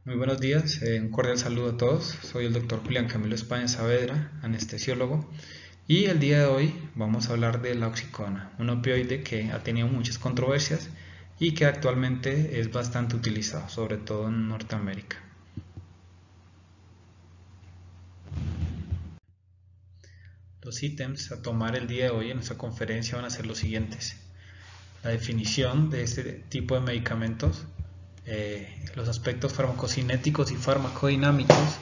Muy buenos días, un cordial saludo a todos. Soy el doctor Julián Camilo España Saavedra, anestesiólogo, y el día de hoy vamos a hablar de la oxicodona, un opioide que ha tenido muchas controversias y que actualmente es bastante utilizado, sobre todo en Norteamérica. Los ítems a tomar el día de hoy en nuestra conferencia van a ser los siguientes: la definición de este tipo de medicamentos, los aspectos farmacocinéticos y farmacodinámicos,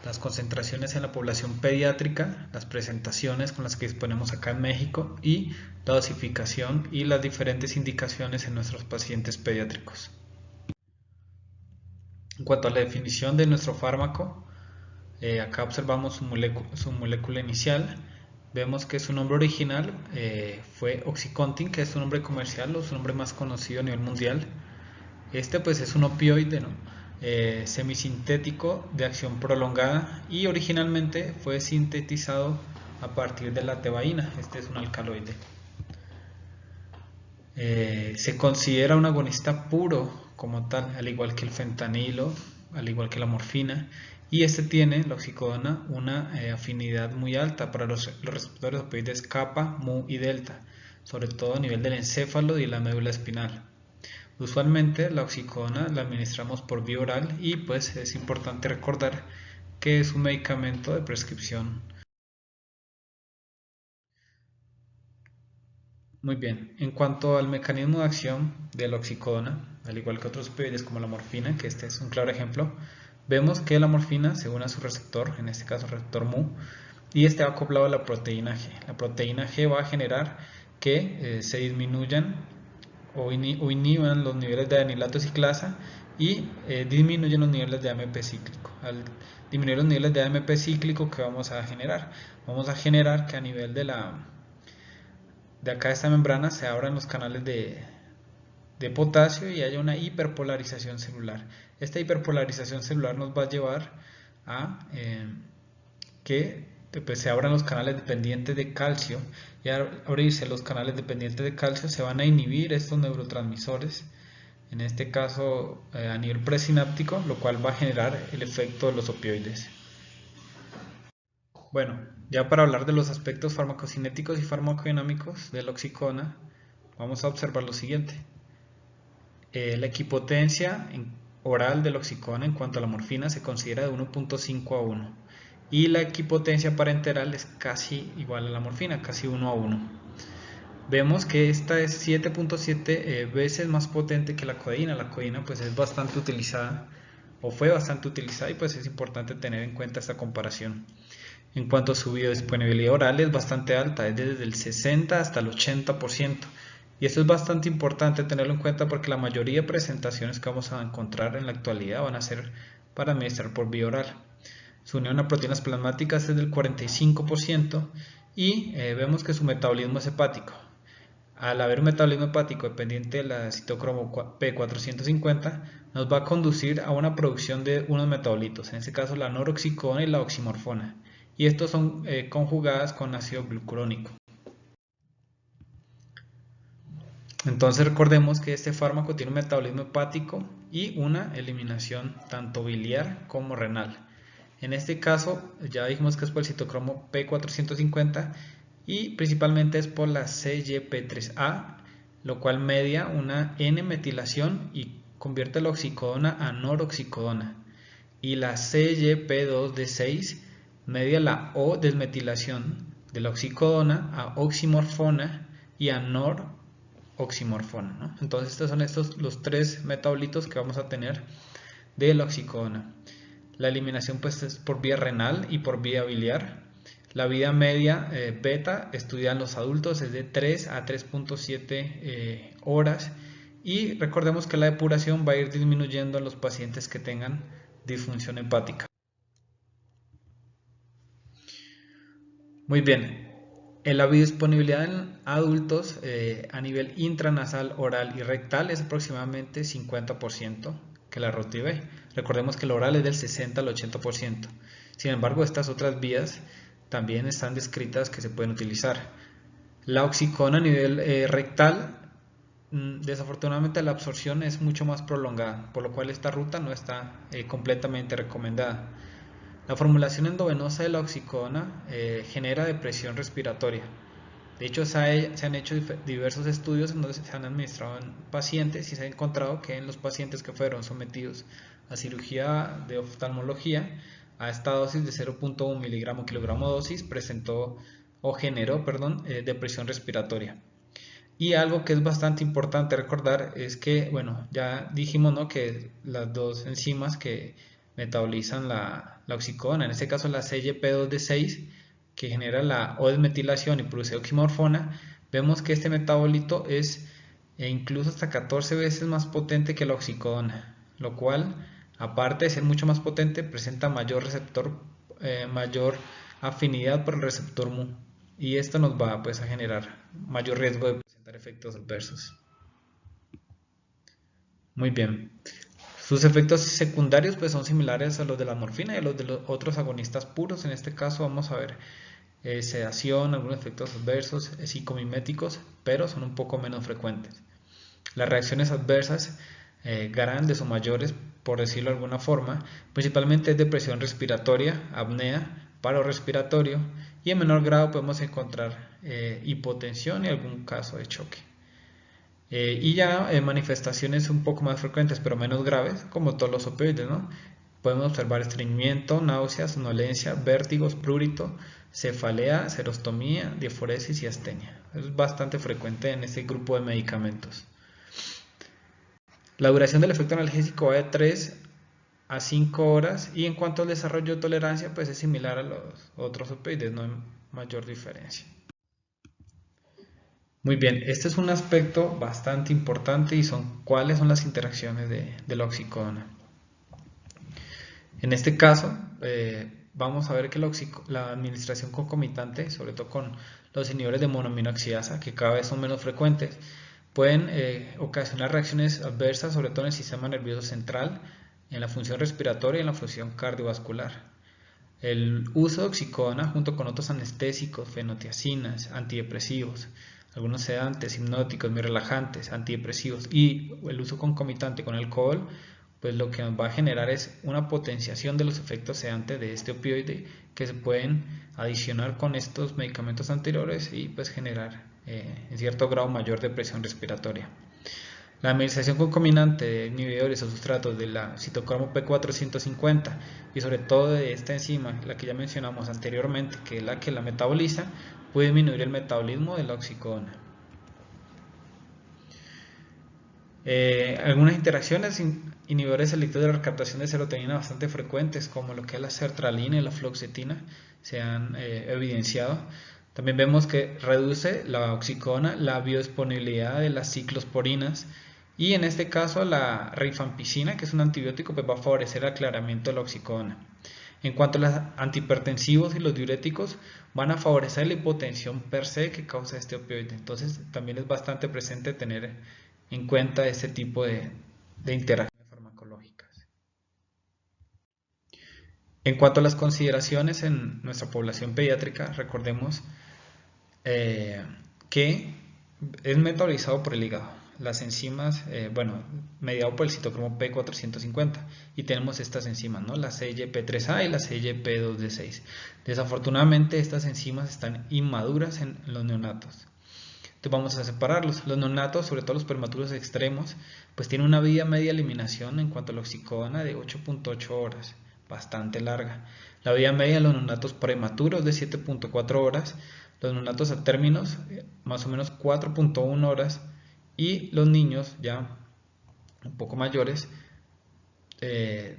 las concentraciones en la población pediátrica, las presentaciones con las que disponemos acá en México y la dosificación y las diferentes indicaciones en nuestros pacientes pediátricos. En cuanto a la definición de nuestro fármaco, acá observamos su molécula inicial. Vemos que su nombre original fue Oxycontin, que es su nombre comercial o su nombre más conocido a nivel mundial. Este pues es un opioide, ¿no? Semisintético de acción prolongada y originalmente fue sintetizado a partir de la tebaína. Este es un alcaloide. Se considera un agonista puro como tal, al igual que el fentanilo, al igual que la morfina, y este tiene, la oxicodona, una afinidad muy alta para los receptores opioides kappa, mu y delta, sobre todo a nivel del encéfalo y la médula espinal. Usualmente la oxicodona la administramos por vía oral y pues es importante recordar que es un medicamento de prescripción. Muy bien, en cuanto al mecanismo de acción de la oxicodona, al igual que otros opioides como la morfina, que este es un claro ejemplo, vemos que la morfina se une a su receptor, en este caso receptor mu, y este va acoplado a la proteína G. La proteína G va a generar que se disminuyan o inhiban los niveles de anilato ciclasa y disminuyen los niveles de AMP cíclico. Al disminuir los niveles de AMP cíclico, ¿qué vamos a generar? Vamos a generar que a nivel de acá de esta membrana se abran los canales de potasio y haya una hiperpolarización celular. Esta hiperpolarización celular nos va a llevar a que pues, se abran los canales dependientes de calcio, y al abrirse los canales dependientes de calcio se van a inhibir estos neurotransmisores, en este caso a nivel presináptico, lo cual va a generar el efecto de los opioides. Bueno, ya para hablar de los aspectos farmacocinéticos y farmacodinámicos de la oxicodona, vamos a observar lo siguiente. La equipotencia oral de la oxicodona en cuanto a la morfina se considera de 1.5 a 1 y la equipotencia parenteral es casi igual a la morfina, casi 1 a 1. Vemos que esta es 7.7 veces más potente que la codeína. La codeína pues es bastante utilizada o fue bastante utilizada y pues es importante tener en cuenta esta comparación. En cuanto a su biodisponibilidad oral es bastante alta, es desde el 60 hasta el 80%. Y esto es bastante importante tenerlo en cuenta porque la mayoría de presentaciones que vamos a encontrar en la actualidad van a ser para administrar por vía oral. Su unión a proteínas plasmáticas es del 45% y vemos que su metabolismo es hepático. Al haber un metabolismo hepático dependiente de la citocromo P450, nos va a conducir a una producción de unos metabolitos, en este caso la noroxicodona y la oximorfona, y estos son conjugadas con ácido glucurónico. Entonces recordemos que este fármaco tiene un metabolismo hepático y una eliminación tanto biliar como renal. En este caso ya dijimos que es por el citocromo P450 y principalmente es por la CYP3A, lo cual media una N-metilación y convierte la oxicodona a noroxicodona. Y la CYP2D6 media la O-desmetilación de la oxicodona a oximorfona y a noroximorfona, ¿no? Entonces estos son los tres metabolitos que vamos a tener de la oxicodona. La eliminación pues es por vía renal y por vía biliar. La vida media beta estudiada en los adultos es de 3 a 3.7 horas y recordemos que la depuración va a ir disminuyendo en los pacientes que tengan disfunción hepática. Muy bien, la biodisponibilidad en adultos a nivel intranasal, oral y rectal es aproximadamente 50% que la Rotivay. Recordemos que el oral es del 60 al 80%. Sin embargo, estas otras vías también están descritas que se pueden utilizar. La oxicodona a nivel rectal desafortunadamente la absorción es mucho más prolongada, por lo cual esta ruta no está completamente recomendada. La formulación endovenosa de la oxicodona genera depresión respiratoria. De hecho, se han hecho diversos estudios en donde se han administrado en pacientes y se ha encontrado que en los pacientes que fueron sometidos a cirugía de oftalmología, a esta dosis de 0.1 miligramo kilogramo dosis presentó o generó, depresión respiratoria. Y algo que es bastante importante recordar es que, bueno, ya dijimos, ¿no?, que las dos enzimas que metabolizan la oxicodona, en este caso la CYP2D6, que genera la O-desmetilación y produce oximorfona, vemos que este metabolito es incluso hasta 14 veces más potente que la oxicodona, lo cual, aparte de ser mucho más potente, presenta mayor mayor afinidad por el receptor Mu, y esto nos va, pues, a generar mayor riesgo de presentar efectos adversos. Muy bien. Sus efectos secundarios, pues, son similares a los de la morfina y a los de los otros agonistas puros. En este caso vamos a ver sedación, algunos efectos adversos psicomiméticos, pero son un poco menos frecuentes. Las reacciones adversas grandes o mayores, por decirlo de alguna forma, principalmente es depresión respiratoria, apnea, paro respiratorio, y en menor grado podemos encontrar hipotensión y algún caso de choque. Y ya manifestaciones un poco más frecuentes pero menos graves, como todos los opioides, ¿no? Podemos observar estreñimiento, náuseas, somnolencia, vértigos, prurito, cefalea, serostomía, diaforesis y astenia. Es bastante frecuente en este grupo de medicamentos. La duración del efecto analgésico va de 3 a 5 horas, y en cuanto al desarrollo de tolerancia, pues es similar a los otros opioides, no hay mayor diferencia. Muy bien, este es un aspecto bastante importante, y son cuáles son las interacciones de la oxicodona. En este caso, vamos a ver que la administración concomitante, sobre todo con los inhibidores de monoaminoxidasa, que cada vez son menos frecuentes, pueden ocasionar reacciones adversas, sobre todo en el sistema nervioso central, en la función respiratoria y en la función cardiovascular. El uso de oxicodona junto con otros anestésicos, fenotiacinas, antidepresivos, algunos sedantes, hipnóticos, muy relajantes, antidepresivos, y el uso concomitante con alcohol, pues lo que nos va a generar es una potenciación de los efectos sedantes de este opioide, que se pueden adicionar con estos medicamentos anteriores y pues generar en cierto grado mayor depresión respiratoria. La administración concomitante de inhibidores o sustratos de la citocromo P450, y sobre todo de esta enzima, la que ya mencionamos anteriormente, que es la que la metaboliza, puede disminuir el metabolismo de la oxicodona. Algunas interacciones inhibidores selectivos de la recaptación de serotonina bastante frecuentes, como lo que es la sertralina y la fluoxetina, se han evidenciado. También vemos que reduce la oxicodona la biodisponibilidad de las ciclosporinas, y en este caso la rifampicina, que es un antibiótico, pues va a favorecer el aclaramiento de la oxicodona. En cuanto a los antihipertensivos y los diuréticos, van a favorecer la hipotensión per se que causa este opioide. Entonces también es bastante presente tener en cuenta este tipo de interacciones farmacológicas. En cuanto a las consideraciones en nuestra población pediátrica, recordemos que es metabolizado por el hígado. Las enzimas, mediado por el citocromo P450, y tenemos estas enzimas, ¿no?, la CYP3A y la CYP2D6. Desafortunadamente estas enzimas están inmaduras en los neonatos. Entonces vamos a separarlos. Los neonatos, sobre todo los prematuros extremos, pues tienen una vida media de eliminación en cuanto a la oxicodona de 8.8 horas, bastante larga. La vida media de los neonatos prematuros de 7.4 horas, los neonatos a términos más o menos 4.1 horas, y los niños ya un poco mayores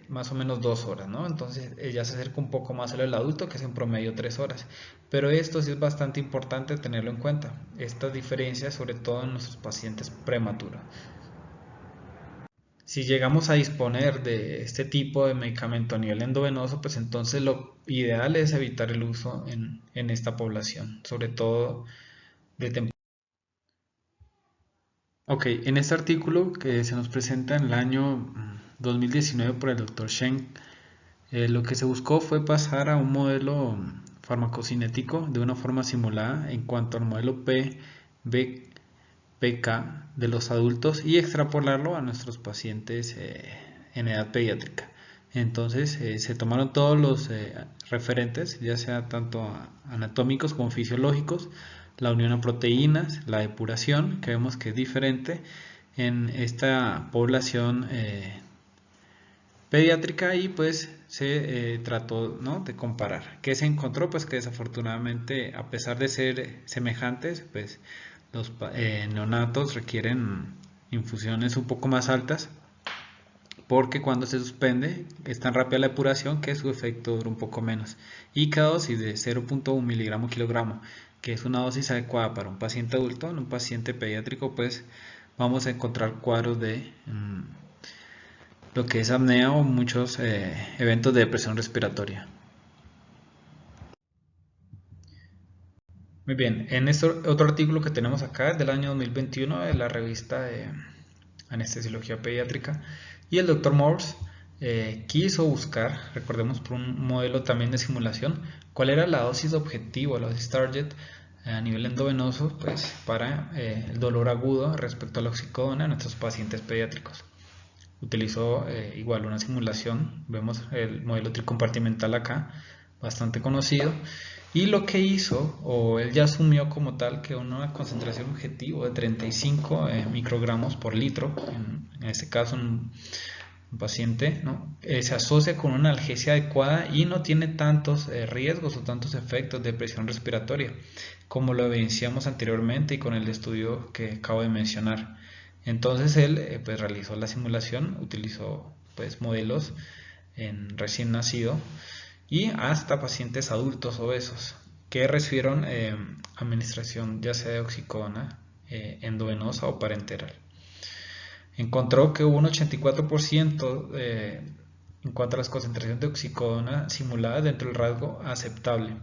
más o menos 2 horas, ¿no? Entonces ya se acerca un poco más al adulto, que es en promedio 3 horas. Pero esto sí es bastante importante tenerlo en cuenta, estas diferencias, sobre todo en nuestros pacientes prematuros. Si llegamos a disponer de este tipo de medicamento a nivel endovenoso, pues entonces lo ideal es evitar el uso en esta población, sobre todo de temprana. Ok, en este artículo que se nos presenta en el año 2019 por el Dr. Shen, lo que se buscó fue pasar a un modelo farmacocinético de una forma simulada en cuanto al modelo PBKK PK de los adultos y extrapolarlo a nuestros pacientes en edad pediátrica. Entonces se tomaron todos los referentes, ya sea tanto anatómicos como fisiológicos, la unión a proteínas, la depuración, que vemos que es diferente en esta población pediátrica, y pues se trató, ¿no?, de comparar. ¿Qué se encontró? Pues que desafortunadamente, a pesar de ser semejantes, pues los neonatos requieren infusiones un poco más altas, porque cuando se suspende es tan rápida la depuración que su efecto dura un poco menos. Y cada dosis de 0.1 miligramo kilogramo, que es una dosis adecuada para un paciente adulto, en un paciente pediátrico pues vamos a encontrar cuadros de lo que es apnea o muchos eventos de depresión respiratoria. Muy bien, en este otro artículo que tenemos acá es del año 2021 de la revista de Anestesiología Pediátrica, y el Dr. Morse quiso buscar, recordemos por un modelo también de simulación, cuál era la dosis objetivo, la dosis target a nivel endovenoso, pues para el dolor agudo respecto a la oxicodona en nuestros pacientes pediátricos. Utilizó igual una simulación, vemos el modelo tricompartimental acá, bastante conocido, y lo que hizo, o él ya asumió como tal, que una concentración objetivo de 35 microgramos por litro, en este caso un paciente, ¿no?, se asocia con una analgesia adecuada y no tiene tantos riesgos o tantos efectos de presión respiratoria, como lo evidenciamos anteriormente y con el estudio que acabo de mencionar. Entonces él pues realizó la simulación, utilizó pues modelos en recién nacido y hasta pacientes adultos obesos que recibieron administración ya sea de oxicodona endovenosa o parenteral. Encontró que hubo un 84% en cuanto a las concentraciones de oxicodona simuladas dentro del rango aceptable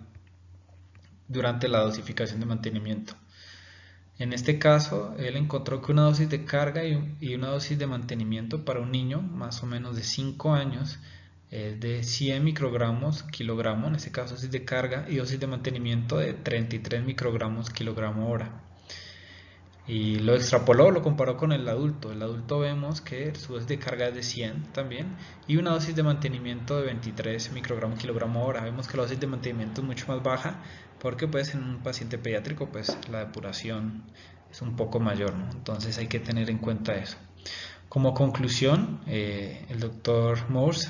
durante la dosificación de mantenimiento. En este caso, él encontró que una dosis de carga y una dosis de mantenimiento para un niño más o menos de 5 años es de 100 microgramos kilogramo, en este caso dosis de carga, y dosis de mantenimiento de 33 microgramos kilogramo hora. Y lo extrapoló, lo comparó con el adulto. El adulto vemos que su dosis de carga es de 100 también y una dosis de mantenimiento de 23 microgramos kilogramo hora. Vemos que la dosis de mantenimiento es mucho más baja porque pues en un paciente pediátrico pues la depuración es un poco mayor, ¿no? Entonces hay que tener en cuenta eso. Como conclusión, el doctor Morse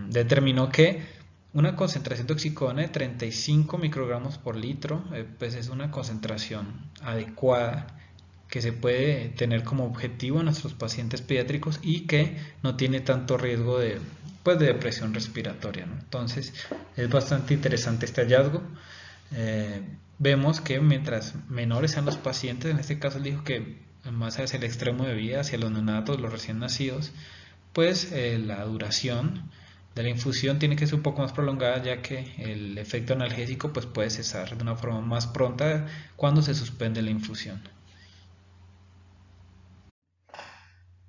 determinó que una concentración de oxicodona de 35 microgramos por litro pues es una concentración adecuada que se puede tener como objetivo en nuestros pacientes pediátricos y que no tiene tanto riesgo de depresión respiratoria, ¿no? Entonces es bastante interesante este hallazgo. Vemos que mientras menores sean los pacientes, en este caso él dijo que más hacia el extremo de vida, hacia los neonatos, los recién nacidos, pues la duración de la infusión tiene que ser un poco más prolongada, ya que el efecto analgésico pues puede cesar de una forma más pronta cuando se suspende la infusión.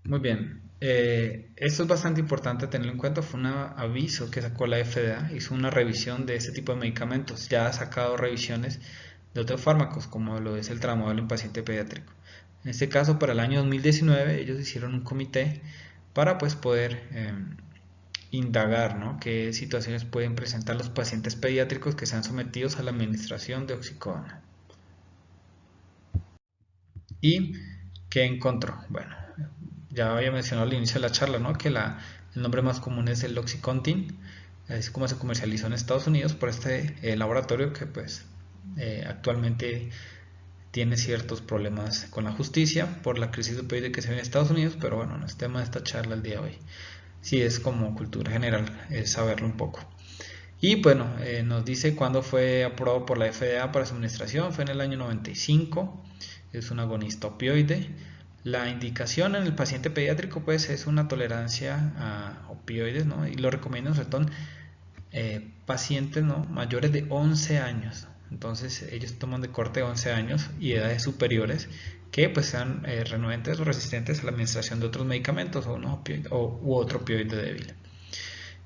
Muy bien, esto es bastante importante tenerlo en cuenta. Fue un aviso que sacó la FDA, hizo una revisión de este tipo de medicamentos, ya ha sacado revisiones de otros fármacos como lo es el tramadol en paciente pediátrico. En este caso, para el año 2019 ellos hicieron un comité para pues poder indagar, ¿no?, qué situaciones pueden presentar los pacientes pediátricos que sean sometidos a la administración de oxicodona. ¿Y qué encontró? Bueno, ya había mencionado al inicio de la charla, ¿no?, que el nombre más común es el Oxycontin, así como se comercializó en Estados Unidos por este laboratorio que pues actualmente tiene ciertos problemas con la justicia por la crisis opioide que se ve en Estados Unidos, pero bueno, no es tema de esta charla el día de hoy. Sí, es como cultura general saberlo un poco. Y bueno, nos dice cuándo fue aprobado por la FDA para su administración. Fue en el año 95. Es un agonista opioide. La indicación en el paciente pediátrico pues es una tolerancia a opioides, ¿no?, y lo recomiendan sobre todo pacientes, ¿no?, mayores de 11 años. Entonces ellos toman de corte de 11 años y edades superiores que pues sean renuentes o resistentes a la administración de otros medicamentos u otro opioide débil.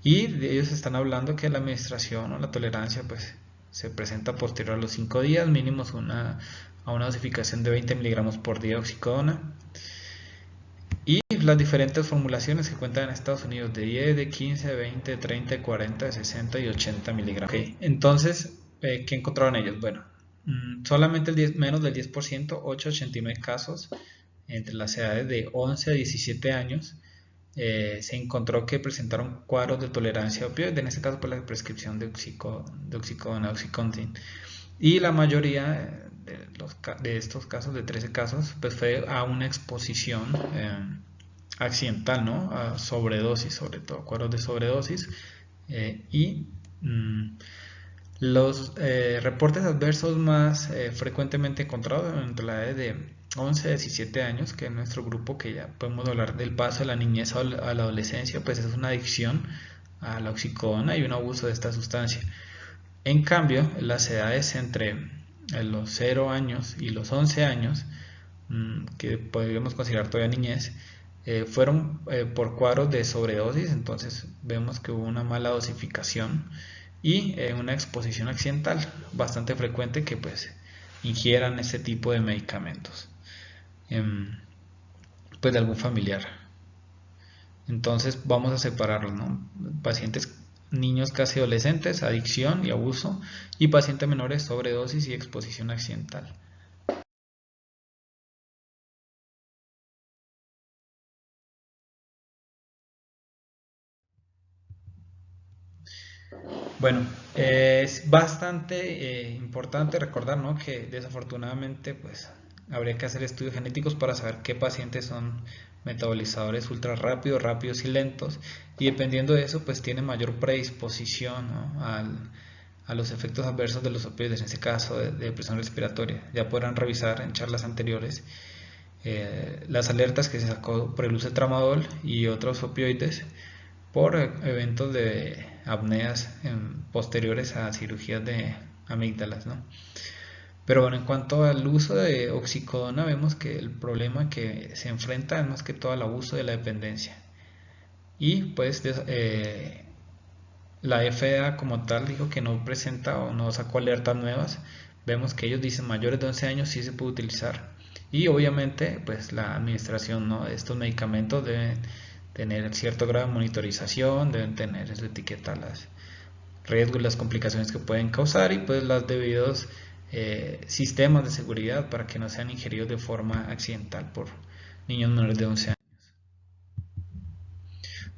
Y ellos están hablando que la administración o la tolerancia pues se presenta posterior a los 5 días, mínimos una a una dosificación de 20 miligramos por día de oxicodona. Y las diferentes formulaciones que cuentan en Estados Unidos de 10, de 15, de 20, de 30, de 40, de 60 y 80 miligramos. Okay. Entonces, ¿qué encontraron ellos? Bueno, solamente menos del 10%, 889 casos entre las edades de 11 a 17 años, se encontró que presentaron cuadros de tolerancia a opioides, en este caso por la prescripción de oxicodona, Oxycontin. Y la mayoría de estos casos, de 13 casos, pues fue a una exposición accidental, ¿no? A sobredosis, sobre todo, cuadros de sobredosis. Y los reportes adversos más frecuentemente encontrados entre la edad de 11 a 17 años, que es nuestro grupo, que ya podemos hablar del paso de la niñez a la adolescencia, pues es una adicción a la oxicodona y un abuso de esta sustancia. En cambio, las edades entre los 0 años y los 11 años, que podríamos considerar todavía niñez, fueron por cuadros de sobredosis. Entonces vemos que hubo una mala dosificación y una exposición accidental bastante frecuente, que pues ingieran ese tipo de medicamentos pues de algún familiar. Entonces vamos a separarlos, ¿no? Pacientes niños casi adolescentes, adicción y abuso, y pacientes menores, sobredosis y exposición accidental. Bueno, es bastante importante recordar, ¿no?, que desafortunadamente pues habría que hacer estudios genéticos para saber qué pacientes son metabolizadores ultra rápidos, rápidos y lentos, y dependiendo de eso pues tiene mayor predisposición, ¿no?, a los efectos adversos de los opioides, en este caso de depresión respiratoria. Ya podrán revisar en charlas anteriores las alertas que se sacó por el uso de tramadol y otros opioides por eventos de apneas posteriores a cirugías de amígdalas, ¿no? Pero bueno, en cuanto al uso de oxicodona, vemos que el problema que se enfrenta es más que todo al abuso de la dependencia. Y pues la FDA como tal dijo que no presenta o no sacó alertas nuevas. Vemos que ellos dicen mayores de 11 años sí se puede utilizar. Y obviamente pues la administración, ¿no?, de estos medicamentos debe tener cierto grado de monitorización, deben tener en su etiqueta los riesgos y las complicaciones que pueden causar, y pues los debidos sistemas de seguridad para que no sean ingeridos de forma accidental por niños menores de 11 años.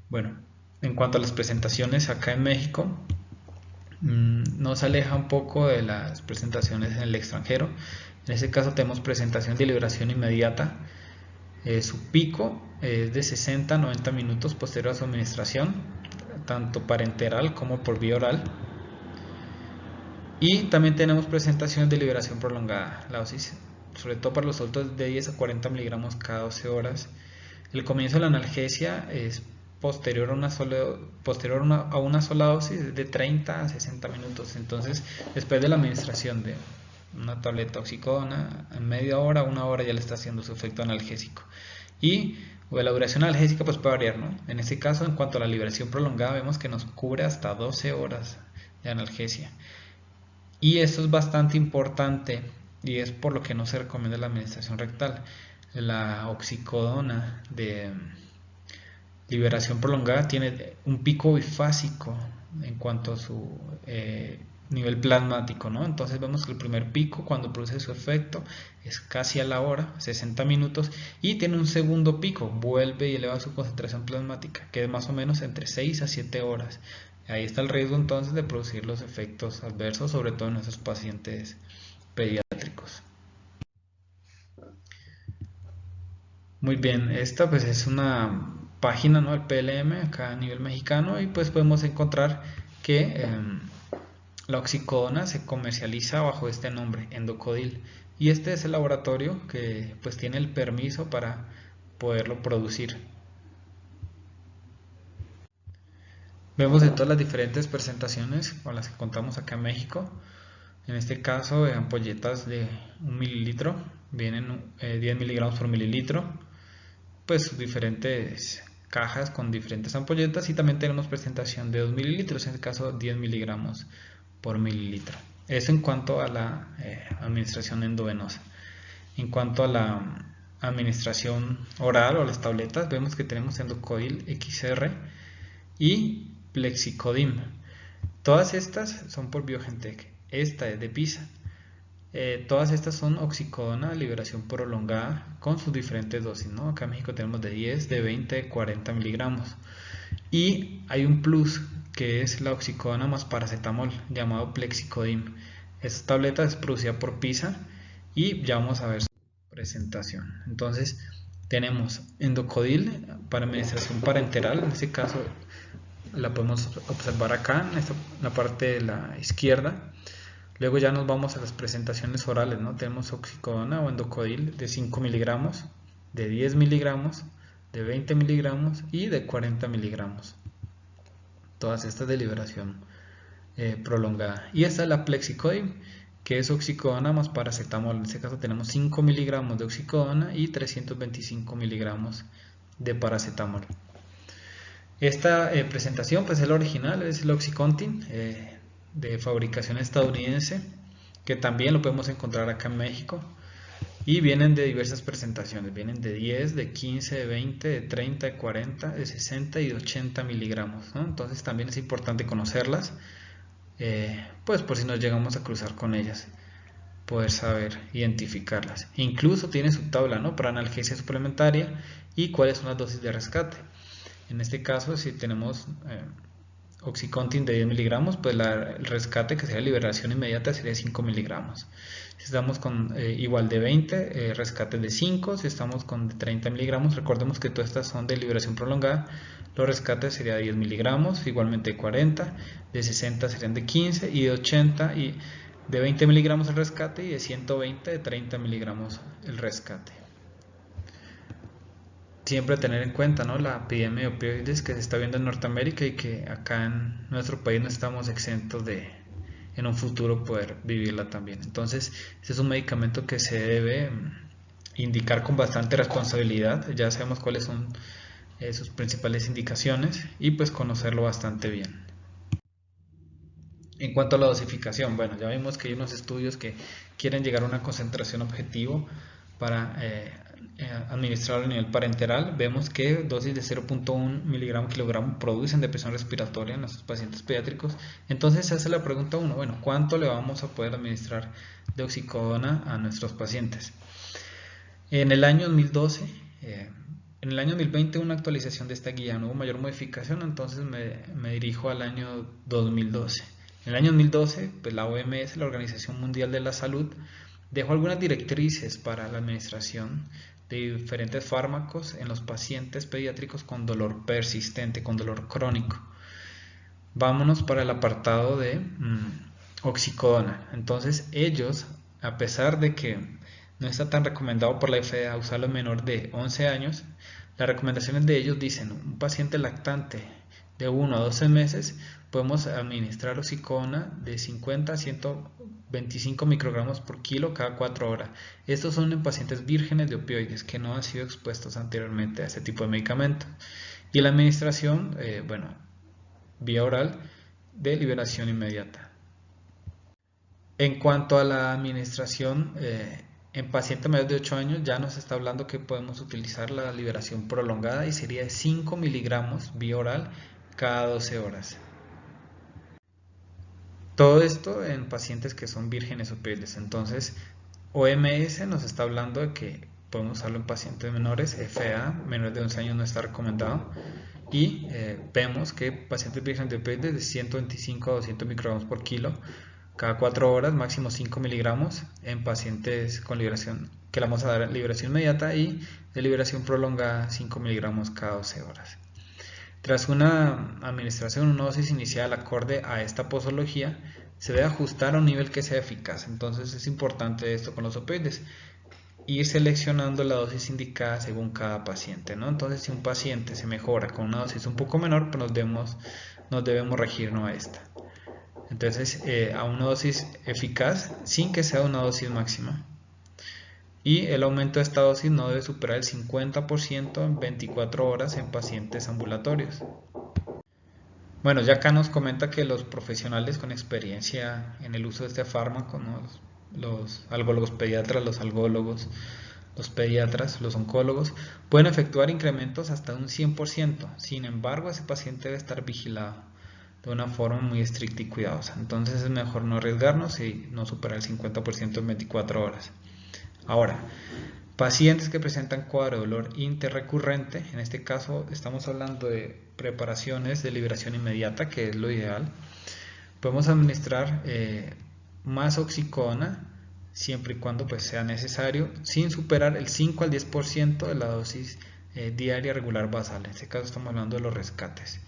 Bueno, en cuanto a las presentaciones acá en México, nos aleja un poco de las presentaciones en el extranjero. En este caso tenemos presentación de liberación inmediata. Su pico es de 60 a 90 minutos posterior a su administración, tanto parenteral como por vía oral. Y también tenemos presentaciones de liberación prolongada, la dosis, sobre todo para los adultos, de 10 a 40 miligramos cada 12 horas. El comienzo de la analgesia es posterior a una sola dosis, de 30 a 60 minutos. Entonces, después de la administración de una tableta oxicodona, en media hora, una hora ya le está haciendo su efecto analgésico. Y la duración analgésica pues puede variar, ¿no? En este caso, en cuanto a la liberación prolongada, vemos que nos cubre hasta 12 horas de analgesia. Y esto es bastante importante, y es por lo que no se recomienda la administración rectal. La oxicodona de liberación prolongada tiene un pico bifásico en cuanto a su nivel plasmático, ¿no? Entonces vemos que el primer pico, cuando produce su efecto, es casi a la hora, 60 minutos, y tiene un segundo pico, vuelve y eleva su concentración plasmática, que es más o menos entre 6 a 7 horas. Ahí está el riesgo entonces de producir los efectos adversos, sobre todo en esos pacientes pediátricos. Muy bien, esta pues es una página, ¿no?, del PLM acá a nivel mexicano, y pues podemos encontrar que la oxicodona se comercializa bajo este nombre, Endocodil, y este es el laboratorio que pues tiene el permiso para poderlo producir. Vemos de todas las diferentes presentaciones con las que contamos acá en México. En este caso, ampolletas de 1 mililitro, vienen 10 miligramos por mililitro, pues diferentes cajas con diferentes ampolletas, y también tenemos presentación de 2 mililitros, en este caso 10 miligramos por mililitro. Eso en cuanto a la administración endovenosa. En cuanto a la administración oral o las tabletas, vemos que tenemos Endocodil XR y Plexicodim. Todas estas son por BioNTech. Esta es de PISA. Todas estas son oxicodona, liberación prolongada con sus diferentes dosis, ¿no? Acá en México tenemos de 10, de 20, de 40 miligramos. Y hay un plus que es la oxicodona más paracetamol, llamado Plexicodim. Esta tableta es producida por PISA y ya vamos a ver su presentación. Entonces tenemos Endocodil para administración parenteral, en este caso la podemos observar acá en la parte de la izquierda. Luego ya nos vamos a las presentaciones orales, ¿no? Tenemos oxicodona o endocodil de 5 miligramos, de 10 miligramos, de 20 miligramos y de 40 miligramos. Todas estas de liberación prolongada. Y esta es la Plexicodim, que es oxicodona más paracetamol. En este caso tenemos 5 miligramos de oxicodona y 325 miligramos de paracetamol. Esta presentación pues es la original, es el Oxycontin de fabricación estadounidense, que también lo podemos encontrar acá en México, y vienen de diversas presentaciones, vienen de 10, de 15, de 20, de 30, de 40, de 60 y de 80 miligramos, ¿no? Entonces también es importante conocerlas, pues por si nos llegamos a cruzar con ellas, poder saber identificarlas. Incluso tiene su tabla, ¿no?, para analgesia suplementaria y cuáles son las dosis de rescate. En este caso, si tenemos Oxycontin de 10 miligramos, pues el rescate, que sería liberación inmediata, sería 5 miligramos. Si estamos con igual de 20, rescate de 5. Si estamos con de 30 miligramos, recordemos que todas estas son de liberación prolongada, los rescates serían de 10 miligramos, igualmente de 40, de 60 serían de 15 y de 80 y de 20 miligramos el rescate, y de 120 de 30 miligramos el rescate. Siempre tener en cuenta, ¿no?, la epidemia de opioides que se está viendo en Norteamérica y que acá en nuestro país no estamos exentos de en un futuro poder vivirla también. Entonces, este es un medicamento que se debe indicar con bastante responsabilidad. Ya sabemos cuáles son sus principales indicaciones y pues conocerlo bastante bien. En cuanto a la dosificación, bueno, ya vimos que hay unos estudios que quieren llegar a una concentración objetivo para administrarlo a nivel parenteral. Vemos que dosis de 0.1 miligramo kilogramo producen depresión respiratoria en nuestros pacientes pediátricos. Entonces se hace la pregunta 1, bueno, ¿cuánto le vamos a poder administrar de oxicodona a nuestros pacientes? En el año 2012, en el año 2020 una actualización de esta guía, no hubo mayor modificación, entonces me dirijo al año 2012. En el año 2012, pues la OMS, la Organización Mundial de la Salud, dejó algunas directrices para la administración de diferentes fármacos en los pacientes pediátricos con dolor persistente, con dolor crónico. Vámonos para el apartado de oxicodona. Entonces ellos, a pesar de que no está tan recomendado por la FDA usarlo en menor de 11 años, las recomendaciones de ellos dicen: un paciente lactante de 1 a 12 meses podemos administrar oxicodona de 50 a 125 microgramos por kilo cada 4 horas. Estos son en pacientes vírgenes de opioides que no han sido expuestos anteriormente a este tipo de medicamentos. Y la administración, vía oral, de liberación inmediata. En cuanto a la administración en pacientes mayores de 8 años, ya nos está hablando que podemos utilizar la liberación prolongada y sería de 5 miligramos vía oral cada 12 horas. Todo esto en pacientes que son vírgenes opioides. Entonces, OMS nos está hablando de que podemos usarlo en pacientes menores. FDA, menores de 11 años, no está recomendado. Y vemos que pacientes vírgenes de opioides de 125 a 200 microgramos por kilo cada 4 horas, máximo 5 miligramos en pacientes con liberación, que le vamos a dar liberación inmediata, y de liberación prolongada 5 miligramos cada 12 horas. Tras una administración, una dosis inicial acorde a esta posología, se debe ajustar a un nivel que sea eficaz. Entonces es importante esto con los opioides, ir seleccionando la dosis indicada según cada paciente, ¿no? Entonces, si un paciente se mejora con una dosis un poco menor, pues nos debemos regirnos a esta. Entonces, a una dosis eficaz sin que sea una dosis máxima. Y el aumento de esta dosis no debe superar el 50% en 24 horas en pacientes ambulatorios. Bueno, ya acá nos comenta que los profesionales con experiencia en el uso de este fármaco, ¿no?, los los algólogos pediatras, los algólogos, los pediatras, los oncólogos, pueden efectuar incrementos hasta un 100%. Sin embargo, ese paciente debe estar vigilado de una forma muy estricta y cuidadosa. Entonces es mejor no arriesgarnos y no superar el 50% en 24 horas. Ahora, pacientes que presentan cuadro de dolor interrecurrente, en este caso estamos hablando de preparaciones de liberación inmediata, que es lo ideal. Podemos administrar más oxicodona siempre y cuando pues, sea necesario, sin superar el 5 al 10% de la dosis diaria regular basal. En este caso estamos hablando de los rescates.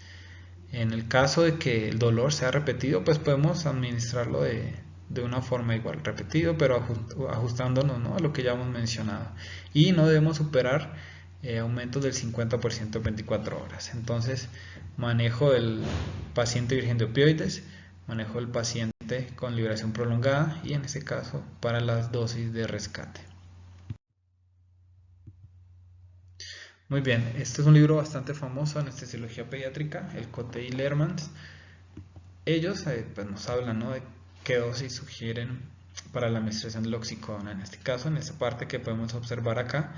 En el caso de que el dolor sea repetido, pues podemos administrarlo de una forma igual, repetido, pero ajustándonos, ¿no?, a lo que ya hemos mencionado. Y no debemos superar aumentos del 50% en 24 horas. Entonces, manejo del paciente virgen de opioides, manejo del paciente con liberación prolongada y en este caso para las dosis de rescate. Muy bien, este es un libro bastante famoso en anestesiología pediátrica, el Cote y Lermans. Ellos pues nos hablan, ¿no?, de qué dosis sugieren para la administración de la oxicodona. En este caso, en esta parte que podemos observar acá,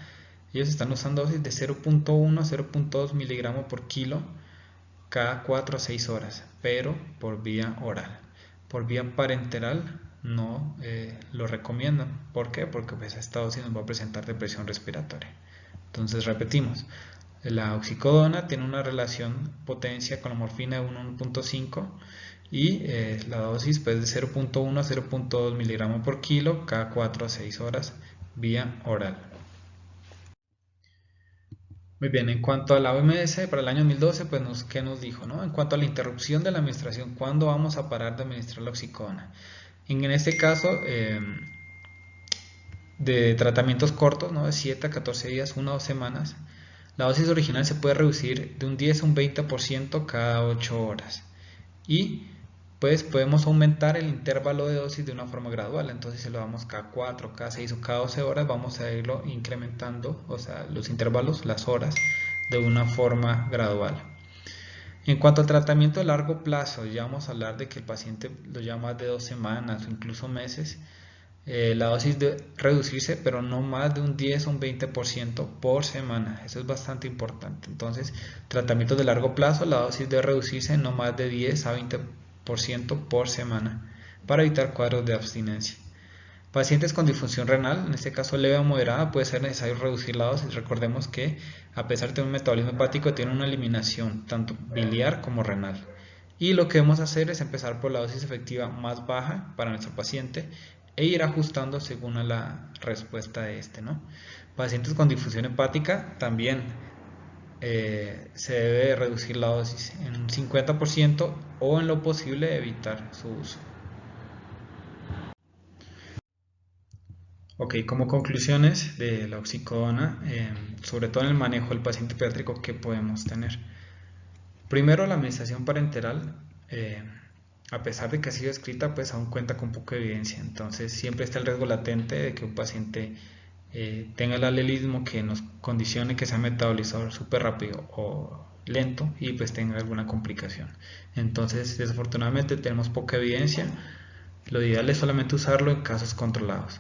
ellos están usando dosis de 0.1 a 0.2 miligramos por kilo cada 4 a 6 horas, pero por vía oral. Por vía parenteral no lo recomiendan. ¿Por qué? Porque pues esta dosis nos va a presentar depresión respiratoria. Entonces repetimos, la oxicodona tiene una relación potencia con la morfina de 1.5 y la dosis pues, de 0.1 a 0.2 miligramos por kilo cada 4 a 6 horas vía oral. Muy bien, en cuanto a la OMS para el año 2012, pues ¿qué nos dijo, no? En cuanto a la interrupción de la administración, ¿cuándo vamos a parar de administrar la oxicodona? En este caso, de tratamientos cortos, ¿no?, de 7 a 14 días, 1 o 2 semanas, la dosis original se puede reducir de un 10 a un 20% cada 8 horas. Y pues podemos aumentar el intervalo de dosis de una forma gradual. Entonces si lo damos cada 4, cada 6 o cada 12 horas, vamos a irlo incrementando, o sea, los intervalos, las horas, de una forma gradual. En cuanto al tratamiento a largo plazo, ya vamos a hablar de que el paciente lo lleva más de 2 semanas o incluso meses. La dosis debe reducirse, pero no más de un 10 o un 20% por semana. Eso es bastante importante. Entonces, tratamientos de largo plazo, la dosis debe reducirse no más de 10 a 20% por semana para evitar cuadros de abstinencia. Pacientes con disfunción renal, en este caso leve o moderada, puede ser necesario reducir la dosis. Recordemos que a pesar de tener un metabolismo hepático, tiene una eliminación tanto biliar como renal. Y lo que debemos hacer es empezar por la dosis efectiva más baja para nuestro paciente e ir ajustando según a la respuesta de este, ¿no? Pacientes con difusión hepática también se debe reducir la dosis en un 50% o en lo posible evitar su uso. Ok, como conclusiones de la oxicodona, sobre todo en el manejo del paciente pediátrico, ¿qué podemos tener? Primero, la administración parenteral, a pesar de que ha sido escrita, pues aún cuenta con poca evidencia. Entonces siempre está el riesgo latente de que un paciente tenga el alelismo que nos condicione que sea metabolizador súper rápido o lento y pues tenga alguna complicación. Entonces desafortunadamente tenemos poca evidencia. Lo ideal es solamente usarlo en casos controlados.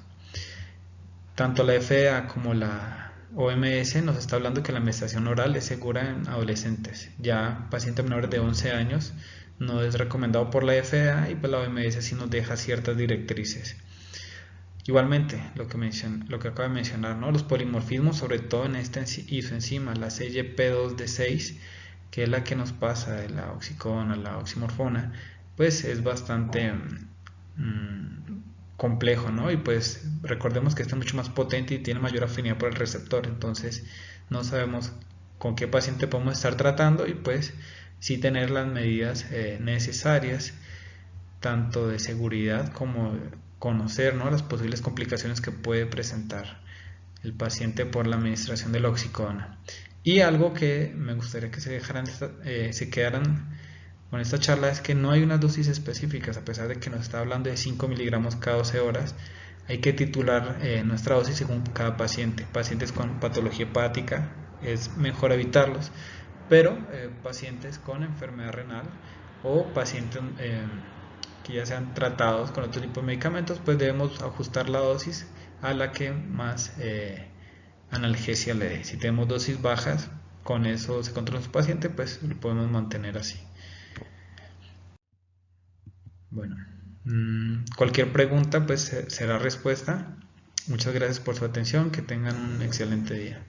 Tanto la FDA como la OMS nos está hablando que la administración oral es segura en adolescentes. Ya pacientes menores de 11 años no es recomendado por la FDA y pues la OMS sí nos deja ciertas directrices. Igualmente, lo que acabo de mencionar, ¿no?, los polimorfismos, sobre todo en esta isoenzima, la CYP2D6, que es la que nos pasa de la oxicodona a la oximorfona, pues es bastante complejo, ¿no? Y pues recordemos que está mucho más potente y tiene mayor afinidad por el receptor. Entonces no sabemos con qué paciente podemos estar tratando y pues sí tener las medidas necesarias, tanto de seguridad como conocer, ¿no?, las posibles complicaciones que puede presentar el paciente por la administración de la oxicodona. Y algo que me gustaría que se quedaran con esta charla es que no hay unas dosis específicas. A pesar de que nos está hablando de 5 miligramos cada 12 horas, hay que titular nuestra dosis según cada paciente. Pacientes con patología hepática es mejor evitarlos, pero pacientes con enfermedad renal o pacientes que ya sean tratados con otro tipo de medicamentos, pues debemos ajustar la dosis a la que más analgesia le dé. Si tenemos dosis bajas, con eso se controla su paciente, pues lo podemos mantener así. Bueno, cualquier pregunta pues será respuesta. Muchas gracias por su atención, que tengan un excelente día.